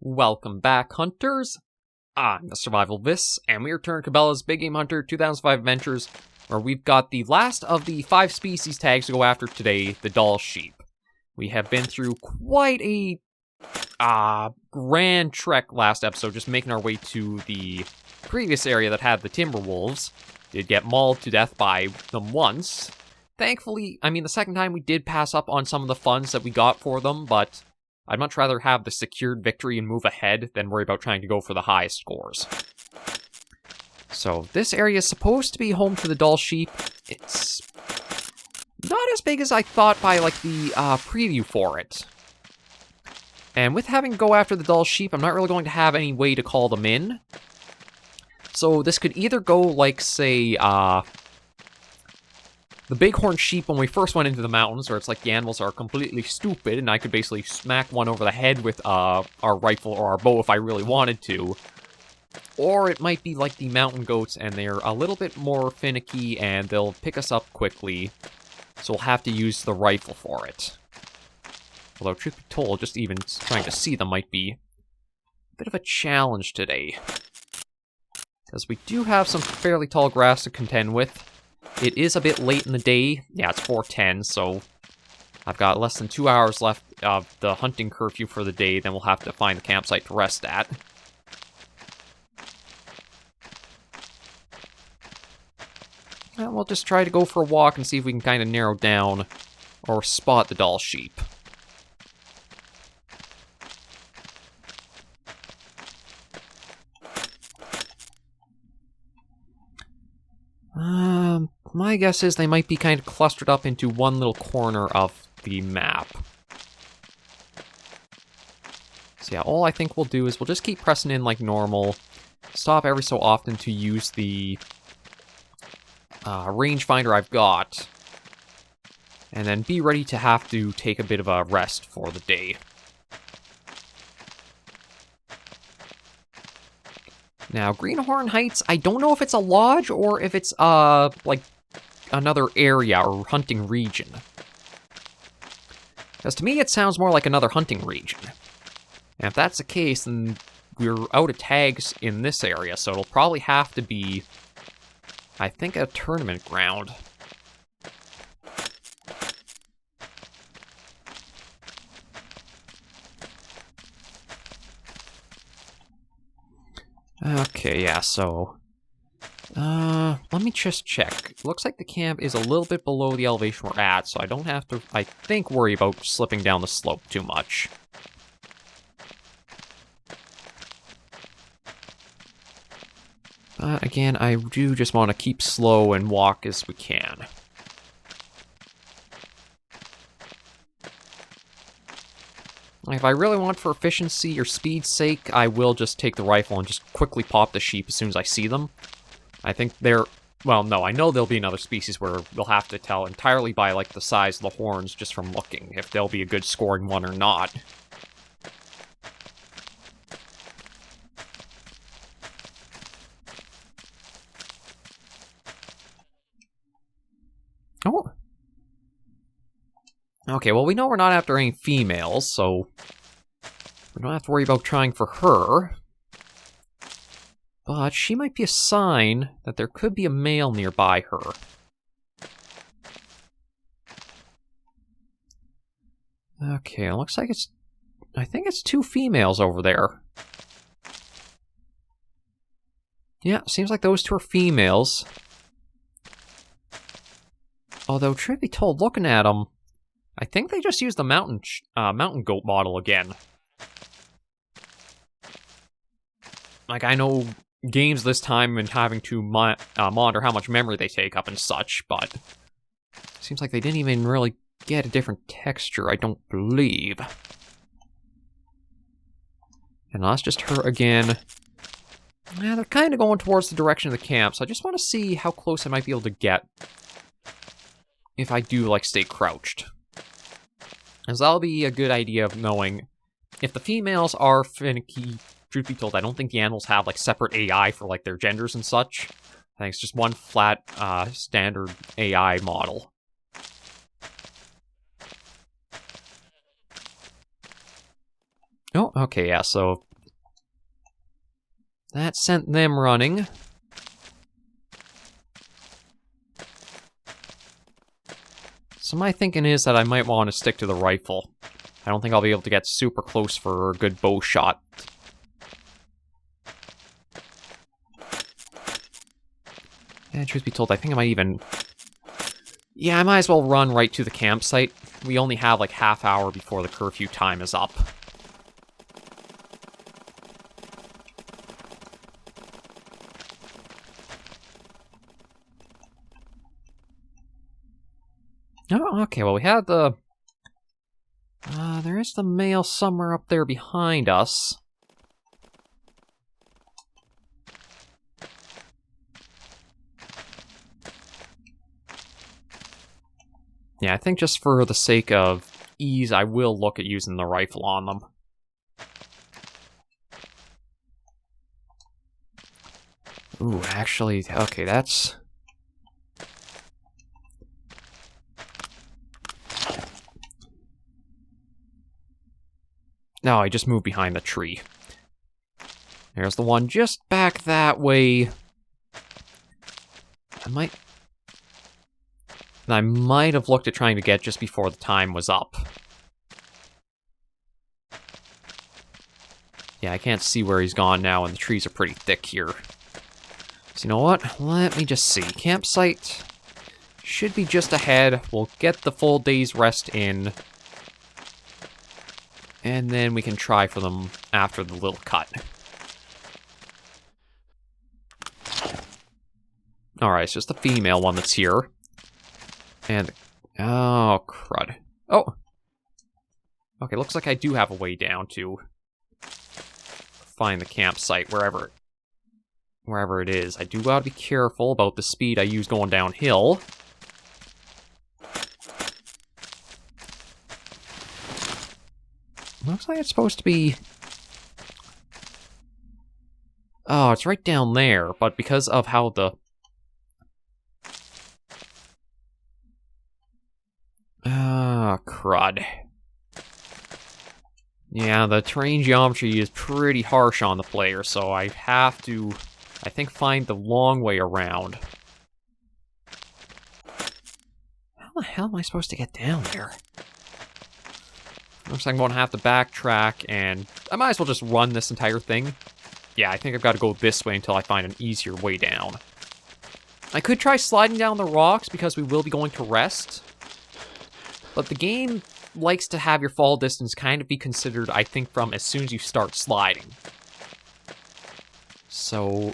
Welcome back, hunters. I'm the Survivalist, and we return to Cabela's Big Game Hunter 2005 Adventures, where we've got the last of the 5 species tags to go after today, the Doll Sheep. We have been through quite a grand trek last episode, just making our way to the previous area that had the Timberwolves. Did get mauled to death by them once. Thankfully, the second time we did pass up on some of the funds that we got for them, but I'd much rather have the secured victory and move ahead than worry about trying to go for the highest scores. So this area is supposed to be home to the Doll Sheep. It's not as big as I thought by the preview for it. And with having to go after the Doll Sheep, I'm not really going to have any way to call them in. So this could either go like, say, the bighorn sheep when we first went into the mountains, where it's like the animals are completely stupid, and I could basically smack one over the head with our rifle or our bow if I really wanted to. Or it might be like the mountain goats, and they're a little bit more finicky, and they'll pick us up quickly, so we'll have to use the rifle for it. Although, truth be told, just even trying to see them might be a bit of a challenge today. Because we do have some fairly tall grass to contend with. It is a bit late in the day. Yeah, it's 4:10, so I've got less than 2 hours left of the hunting curfew for the day, then we'll have to find the campsite to rest at. And we'll just try to go for a walk and see if we can kind of narrow down or spot the Doll Sheep. My guess is they might be kind of clustered up into one little corner of the map. So yeah, all I think we'll do is we'll just keep pressing in like normal, stop every so often to use the rangefinder I've got, and then be ready to have to take a bit of a rest for the day. Now, Greenhorn Heights, I don't know if it's a lodge or if it's, like, another area or hunting region. Because to me, it sounds more like another hunting region. And if that's the case, then we're out of tags in this area, so it'll probably have to be, I think, a tournament ground. Okay, yeah, so let me just check. It looks like the camp is a little bit below the elevation we're at, so I don't have to, I think, worry about slipping down the slope too much. But again, I do just want to keep slow and walk as we can. If I really want for efficiency or speed's sake, I will just take the rifle and just quickly pop the sheep as soon as I see them. I think they're... well, no, I know there'll be another species where we'll have to tell entirely by, like, the size of the horns just from looking, if they'll be a good scoring one or not. Oh. Okay, well, we know we're not after any females, so we don't have to worry about trying for her. But she might be a sign that there could be a male nearby her. Okay, it looks like it's... I think it's 2 females over there. Yeah, seems like those 2 are females. Although, truth be told, looking at them, I think they just used the mountain goat model again. Like, I know games this time and having to monitor how much memory they take up and such, but it seems like they didn't even really get a different texture, I don't believe. And that's just her again. Yeah, they're kind of going towards the direction of the camp, so I just want to see how close I might be able to get if I do, like, stay crouched. As that'll be a good idea of knowing if the females are finicky. Truth be told, I don't think the animals have, like, separate AI for, like, their genders and such. I think it's just one flat, standard AI model. Oh, okay, yeah, so That sent them running. So my thinking is that I might want to stick to the rifle. I don't think I'll be able to get super close for a good bow shot. And truth be told, I think I might even... Yeah, I might as well run right to the campsite. We only have like half hour before the curfew time is up. Oh, okay, well we had the... there is the mail somewhere up there behind us. Yeah, I think just for the sake of ease, I will look at using the rifle on them. Ooh, actually, okay, that's... No, I just moved behind the tree. There's the one just back that way. I might have looked at trying to get just before the time was up. Yeah, I can't see where he's gone now, and the trees are pretty thick here. So you know what? Let me just see. Campsite should be just ahead. We'll get the full day's rest in. And then we can try for them after the little cut. Alright, it's just the female one that's here. And... oh, crud. Oh! Okay, looks like I do have a way down to find the campsite, wherever it is. I do gotta be careful about the speed I use going downhill. Looks like it's supposed to be... oh, it's right down there, but because of how the... ah, crud. Yeah, the terrain geometry is pretty harsh on the player, so I have to, I think, find the long way around. How the hell am I supposed to get down there? Looks like I'm going to have to backtrack, and I might as well just run this entire thing. Yeah, I think I've got to go this way until I find an easier way down. I could try sliding down the rocks, because we will be going to rest. But the game likes to have your fall distance kind of be considered, I think, from as soon as you start sliding. So,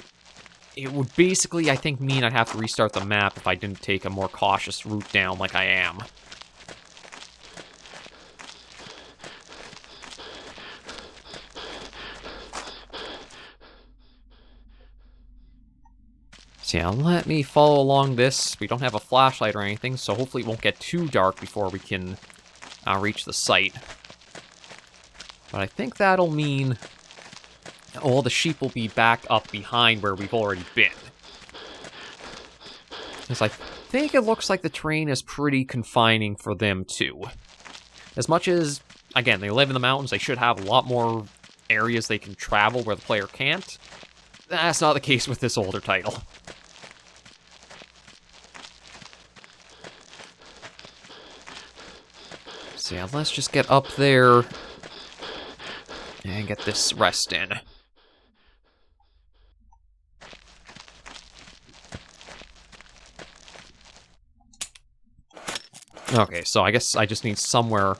it would basically, I think, mean I'd have to restart the map if I didn't take a more cautious route down like I am. So yeah, let me follow along this. We don't have a flashlight or anything, so hopefully it won't get too dark before we can reach the site. But I think that'll mean all the sheep will be back up behind where we've already been. Because I think it looks like the terrain is pretty confining for them too. As much as, again, they live in the mountains, they should have a lot more areas they can travel where the player can't. That's not the case with this older title. So yeah, let's just get up there and get this rest in. Okay, so I guess I just need somewhere...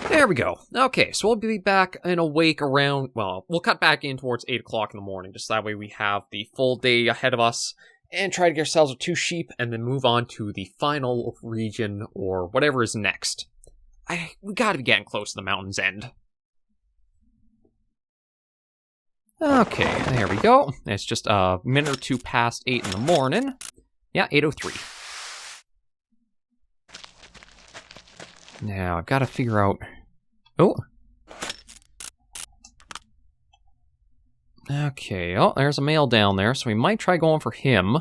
there we go. Okay, so we'll be back and awake around... well, we'll cut back in towards 8 o'clock in the morning, just that way we have the full day ahead of us, and try to get ourselves with 2 sheep, and then move on to the final region, or whatever is next. We gotta be getting close to the mountain's end. Okay, there we go. It's just a minute or two past 8 in the morning. Yeah, 8:03. Now, I've got to figure out... oh! Okay, oh, there's a male down there, so we might try going for him.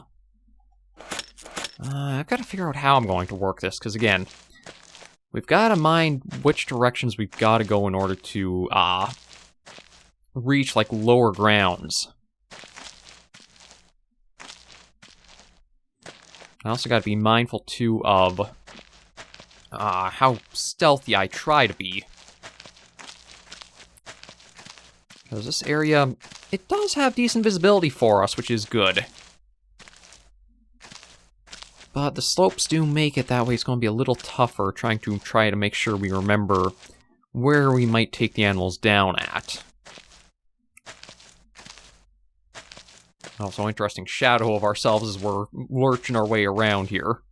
I've got to figure out how I'm going to work this, because again, we've got to mind which directions we've got to go in order to, reach, like, lower grounds. I also gotta be mindful, too, of how stealthy I try to be. Because this area, it does have decent visibility for us, which is good. But the slopes do make it that way. It's going to be a little tougher try to make sure we remember where we might take the animals down at. Also, interesting shadow of ourselves as we're lurching our way around here.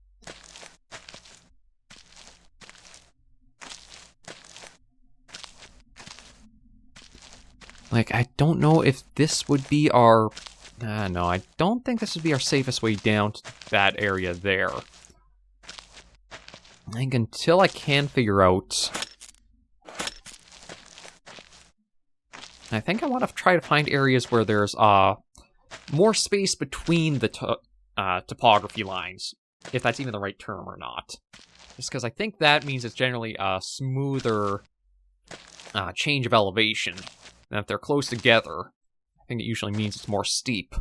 Like, I don't know if this would be our... no, I don't think this would be our safest way down to that area there. I think until I can figure out... I think I want to try to find areas where there's more space between the topography lines, if that's even the right term or not. Just because I think that means it's generally a smoother change of elevation. And if they're close together, I think it usually means it's more steep.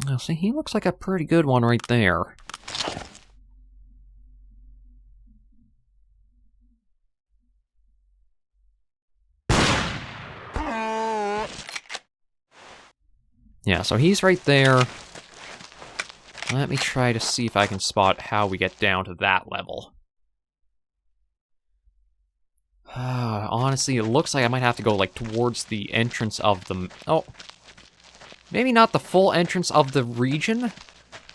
Now, see, he looks like a pretty good one right there. Yeah, so he's right there. Let me try to see if I can spot how we get down to that level. Honestly, it looks like I might have to go, like, towards the entrance of the... Oh. Maybe not the full entrance of the region,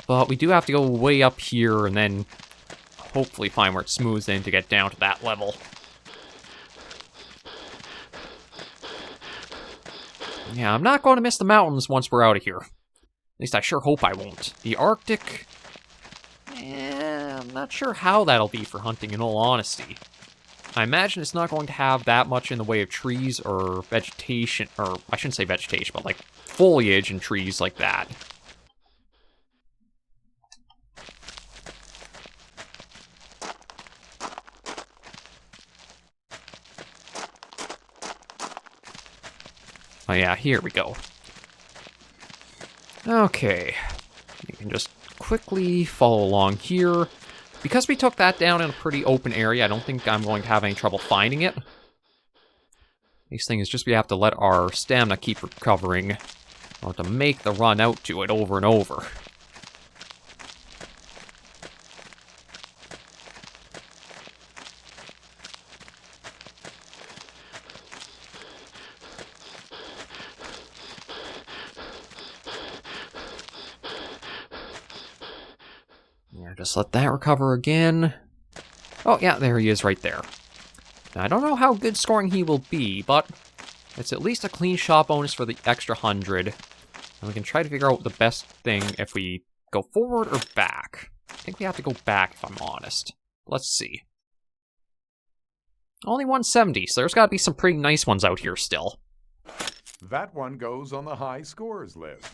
but we do have to go way up here and then hopefully find where it smooths in to get down to that level. Yeah, I'm not going to miss the mountains once we're out of here. At least I sure hope I won't. The Arctic... I'm not sure how that'll be for hunting, in all honesty. I imagine it's not going to have that much in the way of trees or vegetation, or I shouldn't say vegetation, but like foliage and trees like that. Oh yeah, here we go. Okay. You can just quickly follow along here. Because we took that down in a pretty open area, I don't think I'm going to have any trouble finding it. These things just we have to let our stamina keep recovering, or to make the run out to it over and over. Yeah, just let that recover again. Oh, yeah, there he is right there. Now, I don't know how good scoring he will be, but it's at least a clean shot bonus for the extra 100. And we can try to figure out the best thing if we go forward or back. I think we have to go back, if I'm honest. Let's see. Only 170, so there's got to be some pretty nice ones out here still. That one goes on the high scores list.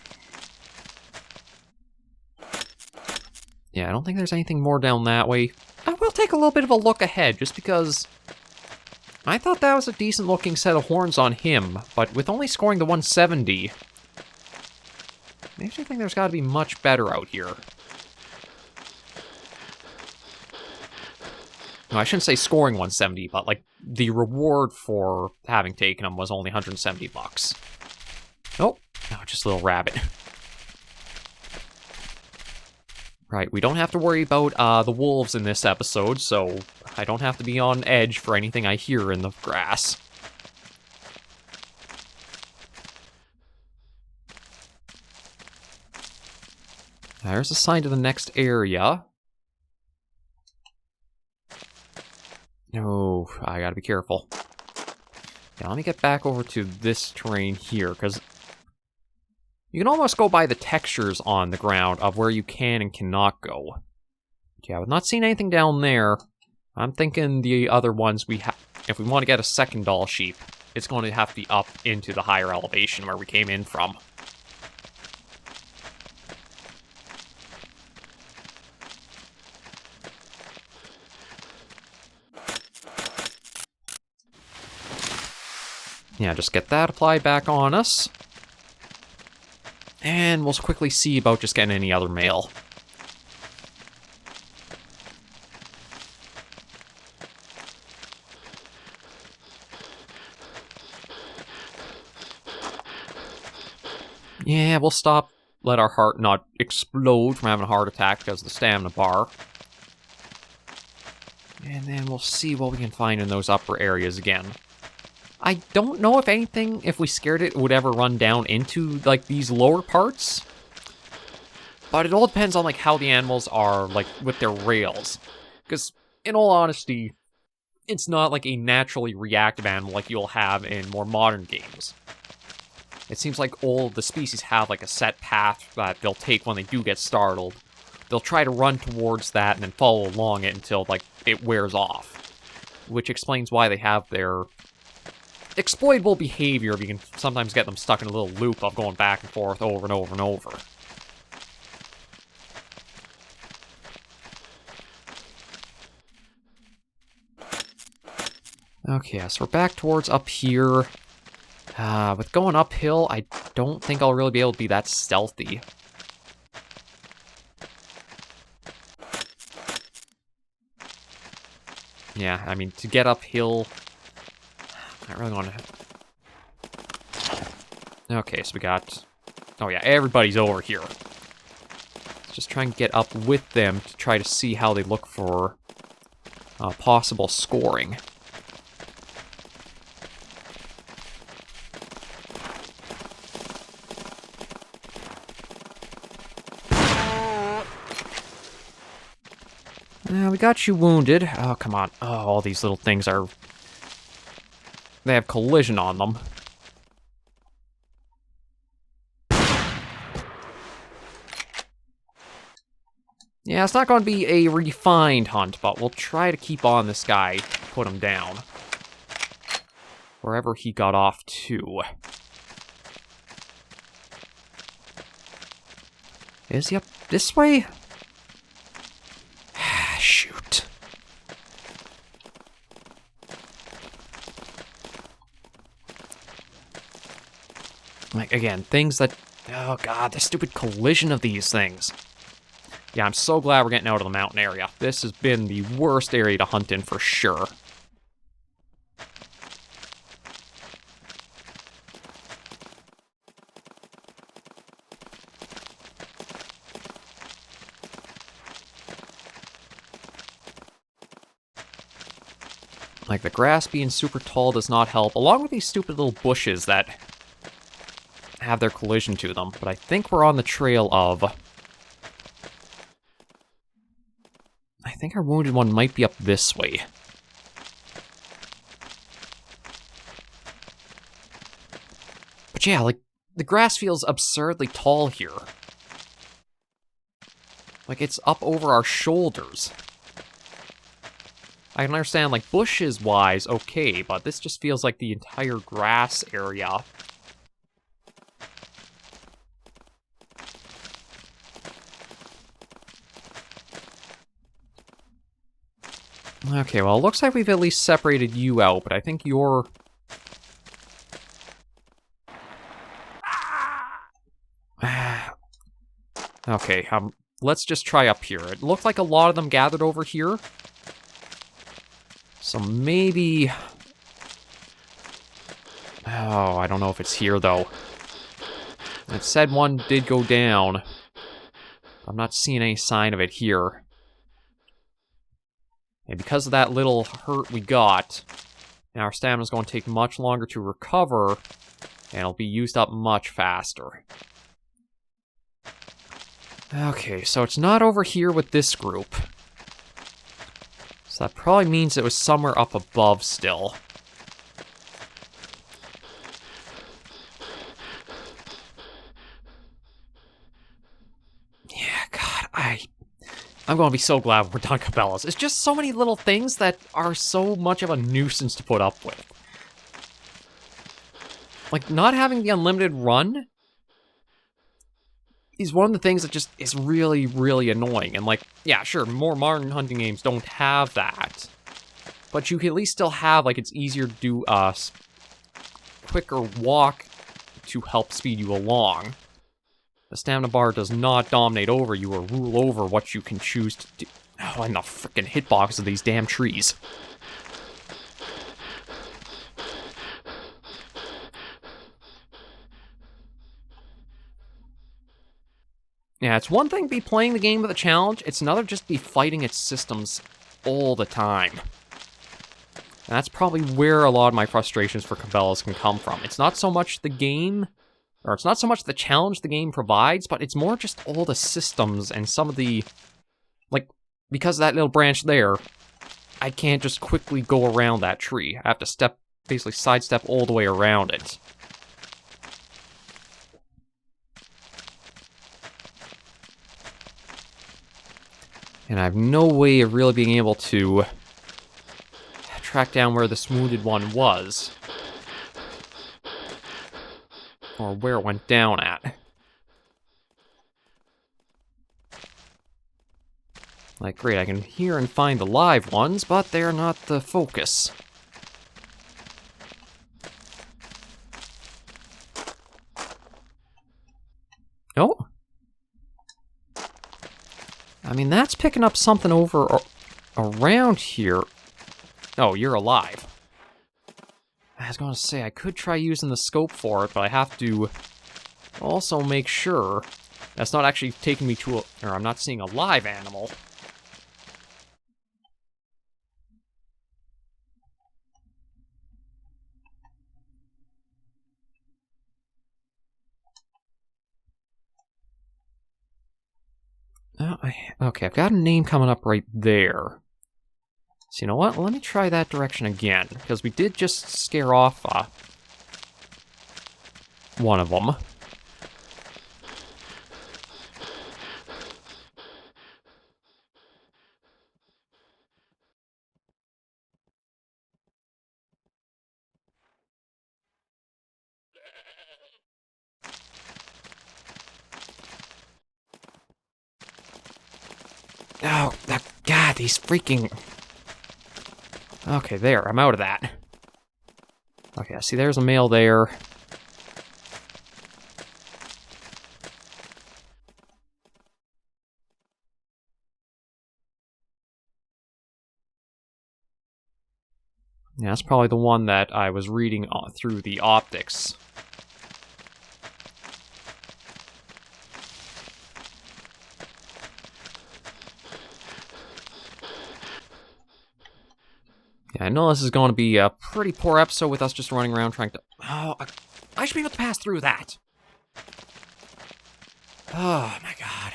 Yeah, I don't think there's anything more down that way. I will take a little bit of a look ahead, just because I thought that was a decent looking set of horns on him, but with only scoring the 170, makes me think there's got to be much better out here. No, I shouldn't say scoring 170, but like the reward for having taken him was only 170 bucks. Nope, no, just a little rabbit. Right, we don't have to worry about the wolves in this episode, so I don't have to be on edge for anything I hear in the grass. There's a sign to the next area. Oh, I gotta be careful. Yeah, let me get back over to this terrain here, because you can almost go by the textures on the ground of where you can and cannot go. Yeah, I've not seen anything down there. I'm thinking the other ones we have, if we want to get a second doll sheep, it's going to have to be up into the higher elevation where we came in from. Yeah, just get that applied back on us. And we'll quickly see about just getting any other mail. Yeah, we'll stop. Let our heart not explode from having a heart attack because of the stamina bar. And then we'll see what we can find in those upper areas again. I don't know if anything, if we scared it, would ever run down into, like, these lower parts. But it all depends on, like, how the animals are, like, with their rails. Because, in all honesty, it's not, like, a naturally reactive animal like you'll have in more modern games. It seems like all the species have, like, a set path that they'll take when they do get startled. They'll try to run towards that and then follow along it until, like, it wears off. Which explains why they have their exploitable behavior. You can sometimes get them stuck in a little loop of going back and forth over and over and over. Okay, so we're back towards up here. With going uphill, I don't think I'll really be able to be that stealthy. Yeah, I mean, to get uphill, I really want to... Okay, so we got... Oh yeah, everybody's over here. Let's just try and get up with them to try to see how they look for possible scoring. We got you wounded. Oh, come on. Oh, all these little things are... They have collision on them. Yeah, it's not going to be a refined hunt, but we'll try to keep on this guy, put him down. Wherever he got off to. Is he up this way? Shoot. Like, again, things that... Oh, God, the stupid collision of these things. Yeah, I'm so glad we're getting out of the mountain area. This has been the worst area to hunt in for sure. Like, the grass being super tall does not help, along with these stupid little bushes that have their collision to them. But I think we're on the trail of... I think our wounded one might be up this way. But yeah, like, the grass feels absurdly tall here. Like, it's up over our shoulders. I can understand, like, bushes-wise, okay, but this just feels like the entire grass area. Okay, well, it looks like we've at least separated you out, but I think you're... Okay, let's just try up here. It looked like a lot of them gathered over here. So maybe... Oh, I don't know if it's here, though. It said one did go down. I'm not seeing any sign of it here. And because of that little hurt we got, and our stamina's going to take much longer to recover, and it'll be used up much faster. Okay, so it's not over here with this group. So that probably means it was somewhere up above still. Yeah, God, I'm going to be so glad we're done Cabela's. It's just so many little things that are so much of a nuisance to put up with. Like, not having the unlimited run is one of the things that just is really, really annoying. And, like, yeah, sure, more modern hunting games don't have that. But you can at least still have, like, it's easier to do, quicker walk to help speed you along. The stamina bar does not dominate over you or rule over what you can choose to do. Oh, and the frickin' hitbox of these damn trees. Yeah, it's one thing to be playing the game with a challenge, it's another just be fighting its systems all the time. And that's probably where a lot of my frustrations for Cabela's can come from. It's not so much the game, or it's not so much the challenge the game provides, but it's more just all the systems and some of the, like, because of that little branch there, I can't just quickly go around that tree. I have to basically sidestep all the way around it. And I have no way of really being able to track down where this wounded one was. Or where it went down at. Like, great, I can hear and find the live ones, but they're not the focus. Oh. I mean, that's picking up something over around here. Oh, you're alive. I was going to say, I could try using the scope for it, but I have to also make sure that's not actually taking me to or I'm not seeing a live animal. Okay, I've got a name coming up right there. So you know what? Let me try that direction again, because we did just scare off one of them. Oh, God, these freaking... Okay, there, I'm out of that. Okay, see, there's a male there. Yeah, that's probably the one that I was reading through the optics. Yeah, I know this is going to be a pretty poor episode with us just running around trying to... Oh, I should be able to pass through that. Oh, my God.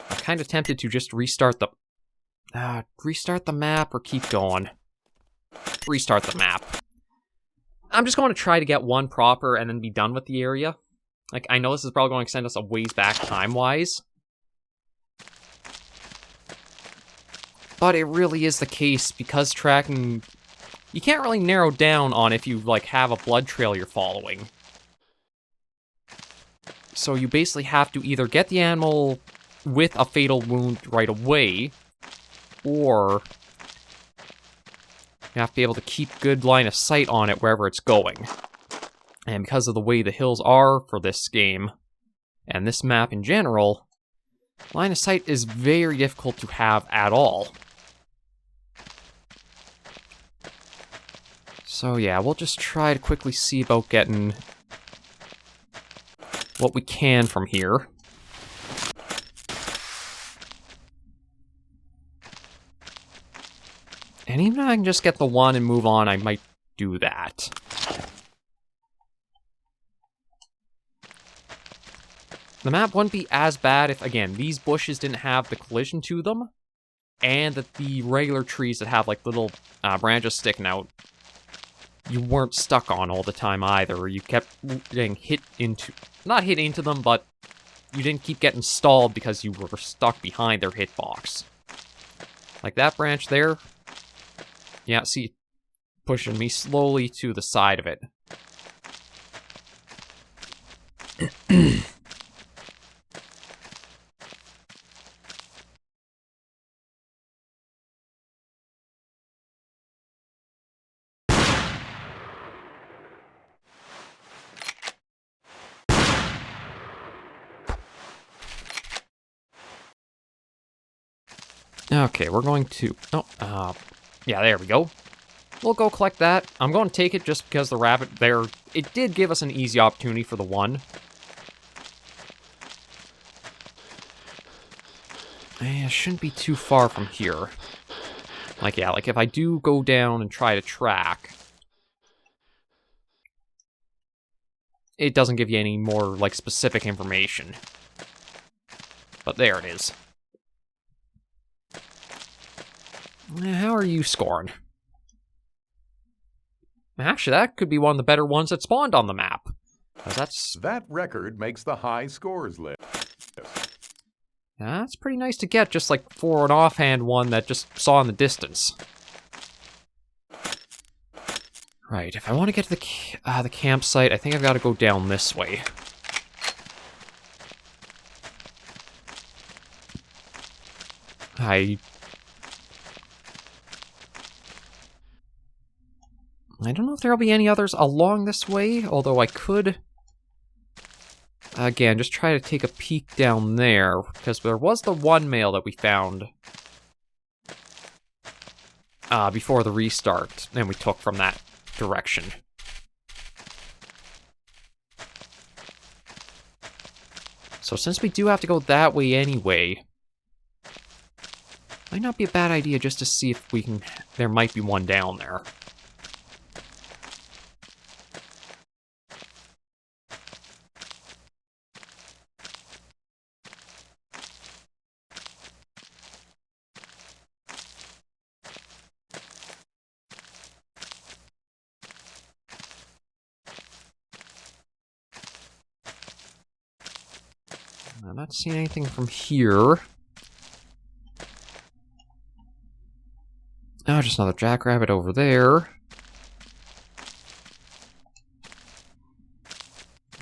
I'm kind of tempted to just restart the map or keep going. Restart the map. I'm just going to try to get one proper and then be done with the area. Like, I know this is probably going to send us a ways back time-wise. But it really is the case, because tracking... You can't really narrow down on if you, like, have a blood trail you're following. So you basically have to either get the animal with a fatal wound right away, or you have to be able to keep good line of sight on it wherever it's going. And because of the way the hills are for this game, and this map in general, line of sight is very difficult to have at all. So yeah, we'll just try to quickly see about getting what we can from here. And even if I can just get the one and move on, I might do that. The map wouldn't be as bad if, again, these bushes didn't have the collision to them, and that the regular trees that have, like, little branches sticking out, you weren't stuck on all the time either. You kept getting hit into... Not hit into them, but you didn't keep getting stalled because you were stuck behind their hitbox. Like that branch there. Yeah, see, pushing me slowly to the side of it. Okay, we're going to... Oh, yeah, there we go. We'll go collect that. I'm going to take it just because the rabbit there... It did give us an easy opportunity for the one. It shouldn't be too far from here. Like, yeah, like if I do go down and try to track... It doesn't give you any more, like, specific information. But there it is. How are you scoring? Actually, that could be one of the better ones that spawned on the map. That record makes the high scores list. That's pretty nice to get, just like for an offhand one that just saw in the distance. Right, if I want to get to the campsite, I think I've got to go down this way. I don't know if there'll be any others along this way, although I could, again, just try to take a peek down there, because there was the one male that we found before the restart, and we took from that direction. So since we do have to go that way anyway, might not be a bad idea just to see if we can, there might be one down there. I'm not seeing anything from here. Oh, just another jackrabbit over there.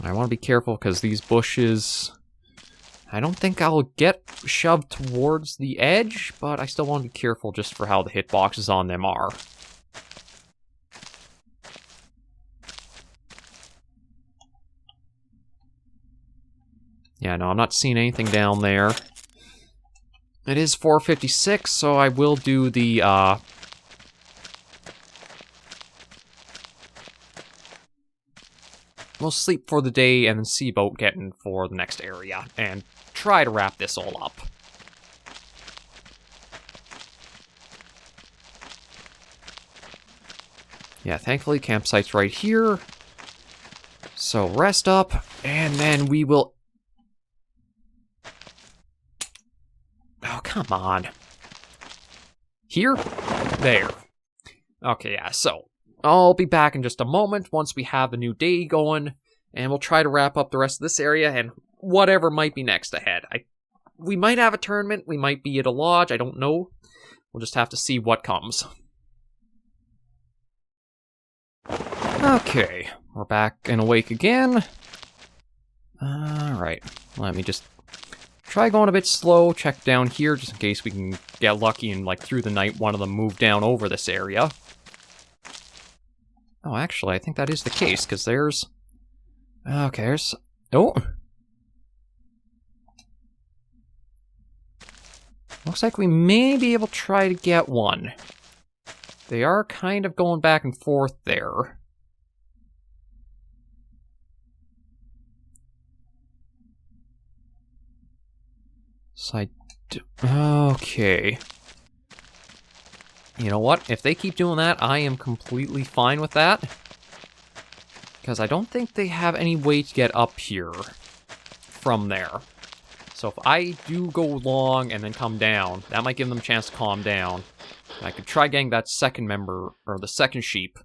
I want to be careful because these bushes... I don't think I'll get shoved towards the edge, but I still want to be careful just for how the hitboxes on them are. Yeah, no, I'm not seeing anything down there. It is 4:56, so I will do the, we'll sleep for the day and then see about getting for the next area, and try to wrap this all up. Yeah, thankfully, campsite's right here. So rest up, and then we will... Oh, come on. Here? There. Okay, yeah, so I'll be back in just a moment once we have the new day going, and we'll try to wrap up the rest of this area and whatever might be next ahead. We might have a tournament, we might be at a lodge, I don't know. We'll just have to see what comes. Okay, we're back and awake again. Alright, let me just try going a bit slow, check down here just in case we can get lucky and, like, through the night one of them move down over this area. Oh, actually, I think that is the case, because there's... Okay, there's... Oh! Looks like we may be able to try to get one. They are kind of going back and forth there. So okay. You know what? If they keep doing that, I am completely fine with that. Because I don't think they have any way to get up here from there. So if I do go long and then come down, that might give them a chance to calm down. I could try getting that second member, or the second sheep,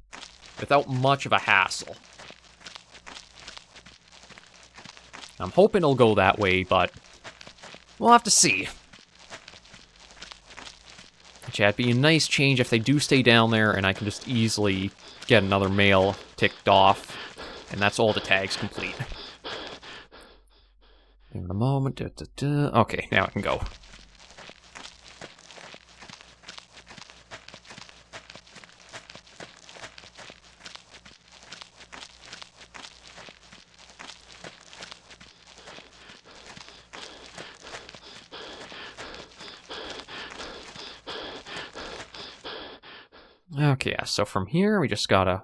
without much of a hassle. I'm hoping it'll go that way, but we'll have to see. But yeah, it'd be a nice change if they do stay down there and I can just easily get another male ticked off. And that's all the tags complete. In a moment. Okay, now I can go. Okay, yeah, so from here, we just gotta...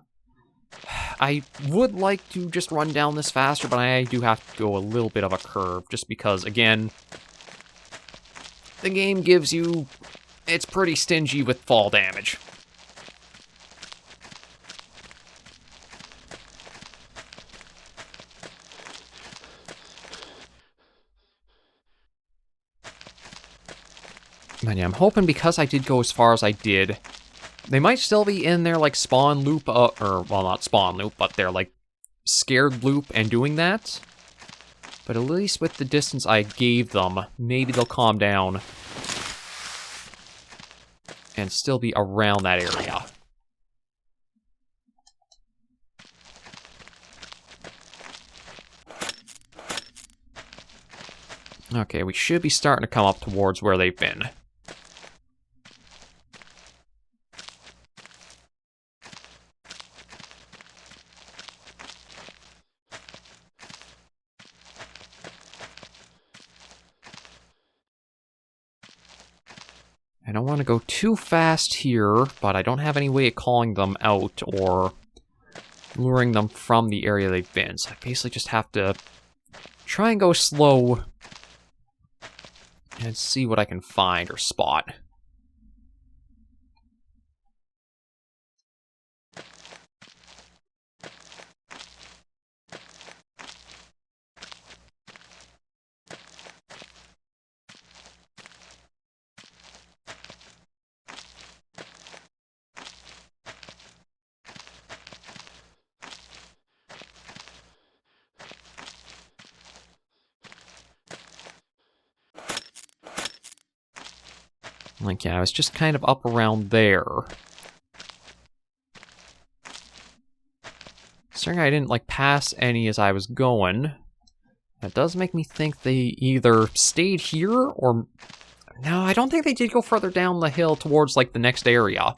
I would like to just run down this faster, but I do have to go a little bit of a curve, just because, again, the game gives you... It's pretty stingy with fall damage. But yeah, I'm hoping because I did go as far as I did, they might still be in their, like, spawn loop, or, well, not spawn loop, but their, like, scared loop and doing that. But at least with the distance I gave them, maybe they'll calm down and still be around that area. Okay, we should be starting to come up towards where they've been. I don't want to go too fast here, but I don't have any way of calling them out or luring them from the area they've been. So I basically just have to try and go slow and see what I can find or spot. Like, yeah, I was just kind of up around there. Considering I didn't, like, pass any as I was going, that does make me think they either stayed here or... No, I don't think they did go further down the hill towards, like, the next area.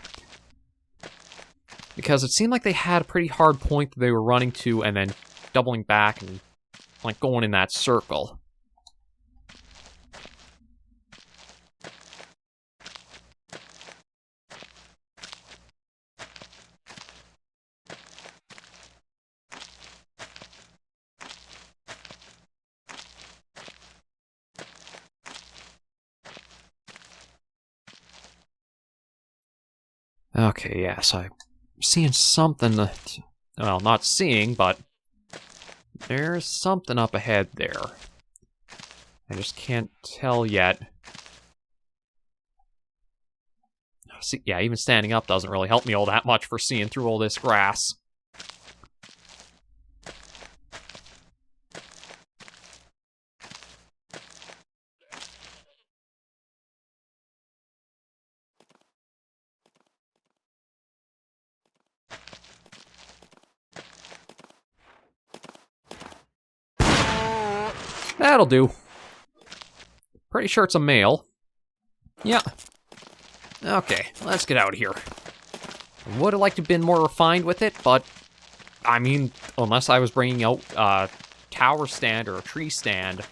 Because it seemed like they had a pretty hard point that they were running to and then doubling back and, like, going in that circle. Okay, yeah, so I'm seeing something that... Well, not seeing, but... There's something up ahead there. I just can't tell yet. See, yeah, even standing up doesn't really help me all that much for seeing through all this grass. That'll do. Pretty sure it's a male. Yeah. Okay, let's get out of here. I would have liked to have been more refined with it, but... I mean, unless I was bringing out a tower stand or a tree stand,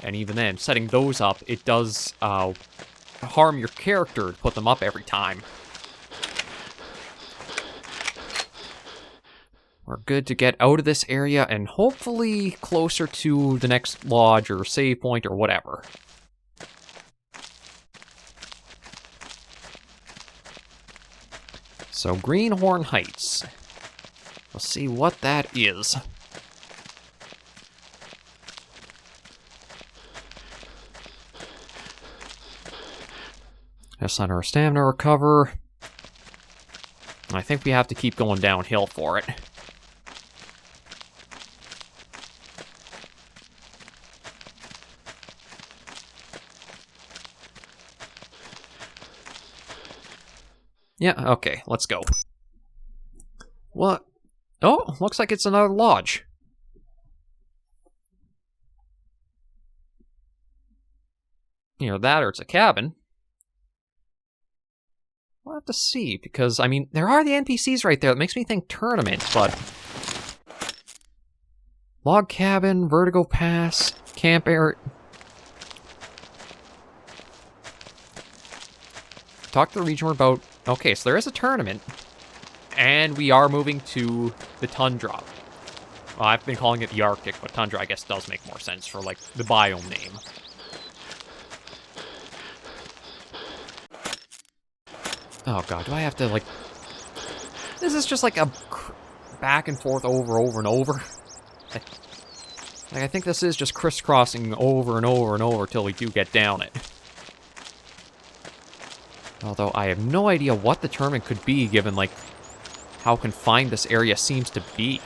and even then, setting those up, it does harm your character to put them up every time. We're good to get out of this area and hopefully closer to the next lodge or save point or whatever. So, Greenhorn Heights. Let's see what that is. Just let our stamina recover. I think we have to keep going downhill for it. Yeah, okay, let's go. What? Oh, looks like it's another lodge. Either that or it's a cabin. We'll have to see, because, I mean, there are the NPCs right there. That makes me think tournament, but... Log cabin, vertigo pass, camp area... Talk to the region about... Okay, so there is a tournament. And we are moving to the tundra. Well, I've been calling it the Arctic, but tundra, I guess, does make more sense for, like, the biome name. Oh, God, do I have to, like... This is just, like, a back and forth over and over. Like, I think this is just crisscrossing over and over and over till we do get down it. Although, I have no idea what the term it could be, given, like, how confined this area seems to be.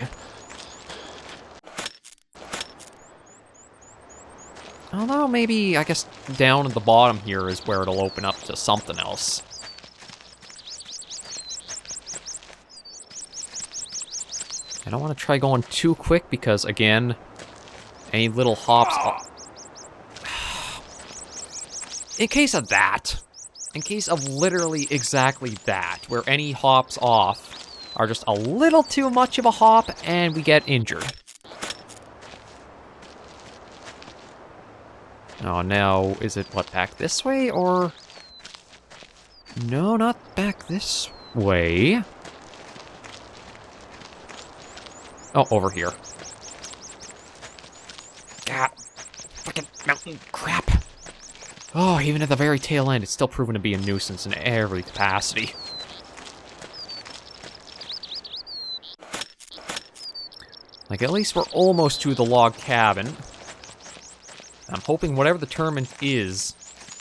Although, maybe, I guess, down at the bottom here is where it'll open up to something else. I don't want to try going too quick because, again, any little hops... In case of that, in case of literally exactly that, where any hops off are just a little too much of a hop and we get injured. Oh, now, is it, what, back this way, or... No, not back this way. Oh, over here. God, fucking mountain crap. Oh, even at the very tail end, it's still proven to be a nuisance in every capacity. Like, at least we're almost to the log cabin. I'm hoping whatever the tournament is,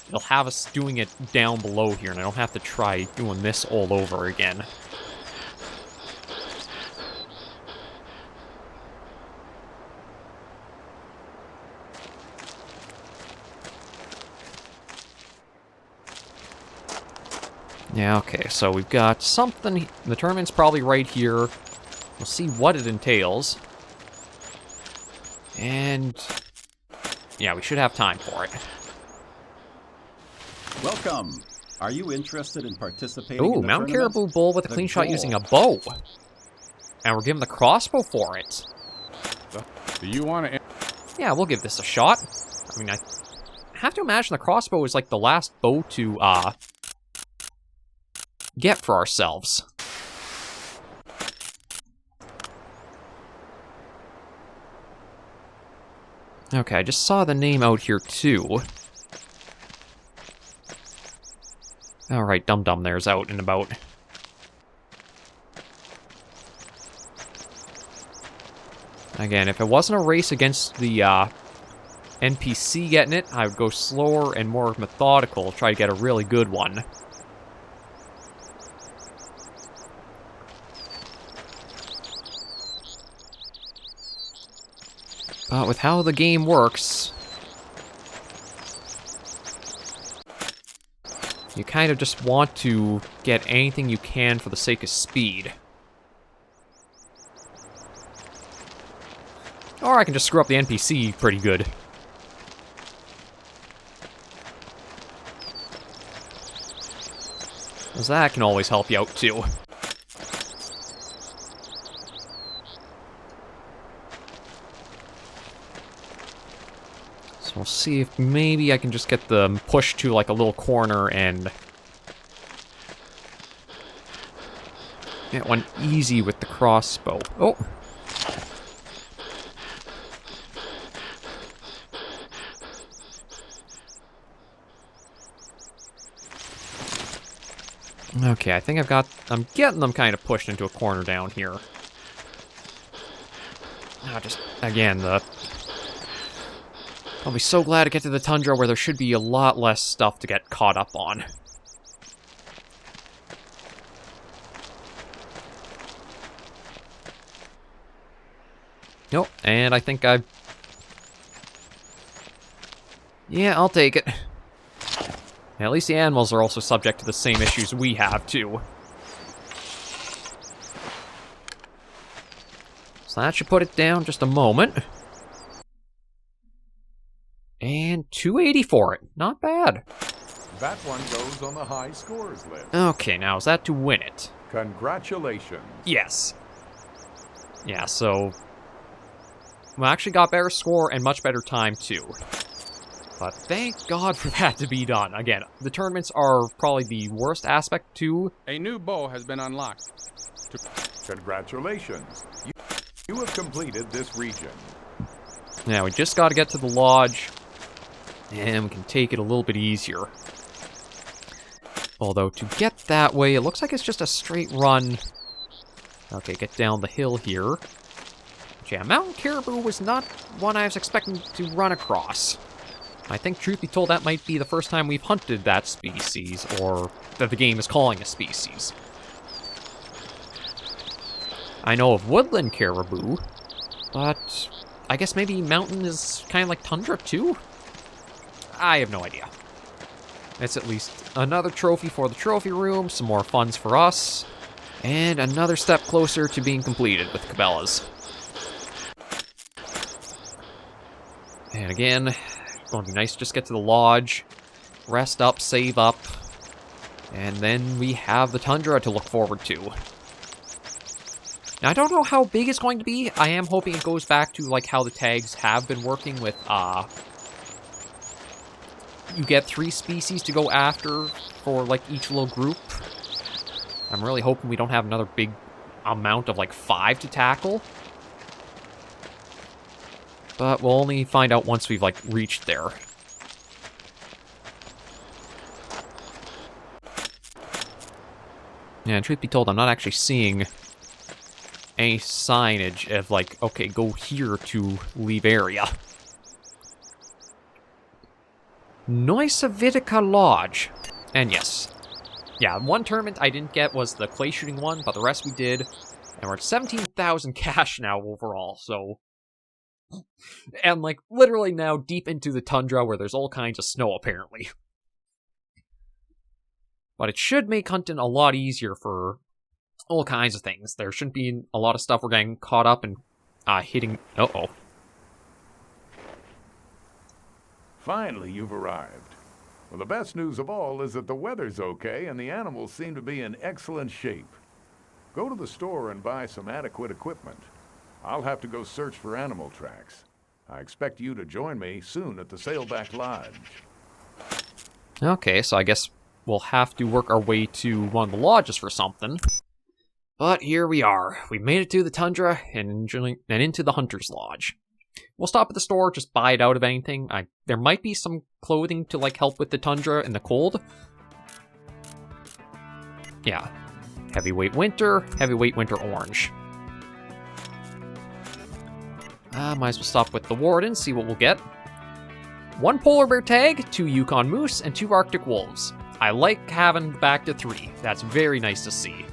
it'll have us doing it down below here, and I don't have to try doing this all over again. Yeah, okay, so we've got something... The tournament's probably right here. We'll see what it entails. And... yeah, we should have time for it. Welcome. Are you interested in participating Ooh, in the Mountain tournament? Caribou Bull with a clean shot using a bow. And we're giving the crossbow for it. Do you want to... Yeah, we'll give this a shot. I mean, I have to imagine the crossbow is like the last bow to, get for ourselves. Okay, I just saw the name out here, too. Alright, Dum Dum there's out and about. Again, if it wasn't a race against the, NPC getting it, I would go slower and more methodical, try to get a really good one. But with how the game works, you kind of just want to get anything you can for the sake of speed. Or I can just screw up the NPC pretty good. Because that can always help you out too. We'll see if maybe I can just get them pushed to like a little corner and get one easy with the crossbow. Oh! Okay, I think I'm getting them kind of pushed into a corner down here. Now just, again, I'll be so glad to get to the tundra where there should be a lot less stuff to get caught up on. Nope, and I think yeah, I'll take it. At least the animals are also subject to the same issues we have, too. So that should put it down just a moment. And 280 for it. Not bad. That one goes on the high scores list. Okay, now is that to win it? Congratulations. Yes. Yeah, so... we actually got better score and much better time, too. But thank God for that to be done. Again, the tournaments are probably the worst aspect too. A new bow has been unlocked. Congratulations. You have completed this region. Now, we just got to get to the lodge, and we can take it a little bit easier. Although, to get that way, it looks like it's just a straight run. Okay, get down the hill here. But yeah, mountain caribou was not one I was expecting to run across. I think, truth be told, that might be the first time we've hunted that species, or that the game is calling a species. I know of woodland caribou, but I guess maybe mountain is kind of like tundra too? I have no idea. It's at least another trophy for the trophy room, some more funds for us, and another step closer to being completed with Cabela's. And again, it's going to be nice to just get to the lodge, rest up, save up, and then we have the tundra to look forward to. Now, I don't know how big it's going to be. I am hoping it goes back to, like, how the tags have been working with, you get 3 species to go after for, like, each little group. I'm really hoping we don't have another big amount of, like, 5 to tackle. But we'll only find out once we've, like, reached there. Yeah, and truth be told, I'm not actually seeing any signage of, like, okay, go here to leave area. Noisavitica Lodge. And yes. Yeah, one tournament I didn't get was the clay shooting one, but the rest we did. And we're at 17,000 cash now overall, so... And, like, literally now deep into the tundra where there's all kinds of snow, apparently. But it should make hunting a lot easier for all kinds of things. There shouldn't be a lot of stuff we're getting caught up and hitting... Uh-oh. Finally, you've arrived. Well, the best news of all is that the weather's okay and the animals seem to be in excellent shape. Go to the store and buy some adequate equipment. I'll have to go search for animal tracks. I expect you to join me soon at the Sailback Lodge. Okay, so I guess we'll have to work our way to one of the lodges for something. But here we are. We made it to the tundra and into the Hunter's Lodge. We'll stop at the store, just buy it out of anything. There might be some clothing to, like, help with the tundra and the cold. Yeah. Heavyweight winter orange. Might as well stop with the warden, see what we'll get. 1 polar bear tag, 2 Yukon moose, and 2 Arctic wolves. I like having back to 3. That's very nice to see.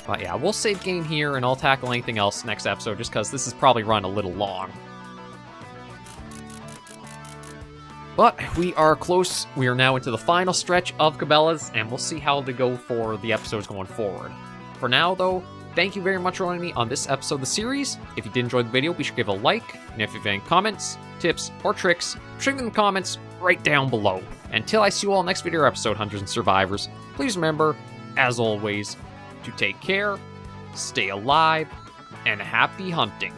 But yeah, we'll save game here, and I'll tackle anything else next episode, just because this has probably run a little long. But we are close. We are now into the final stretch of Cabela's, and we'll see how they go for the episodes going forward. For now, though, thank you very much for joining me on this episode of the series. If you did enjoy the video, be sure to give it a like, and if you have any comments, tips, or tricks, share them in the comments right down below. Until I see you all next video or episode, Hunters and Survivors, please remember, as always, to take care, stay alive, and happy hunting.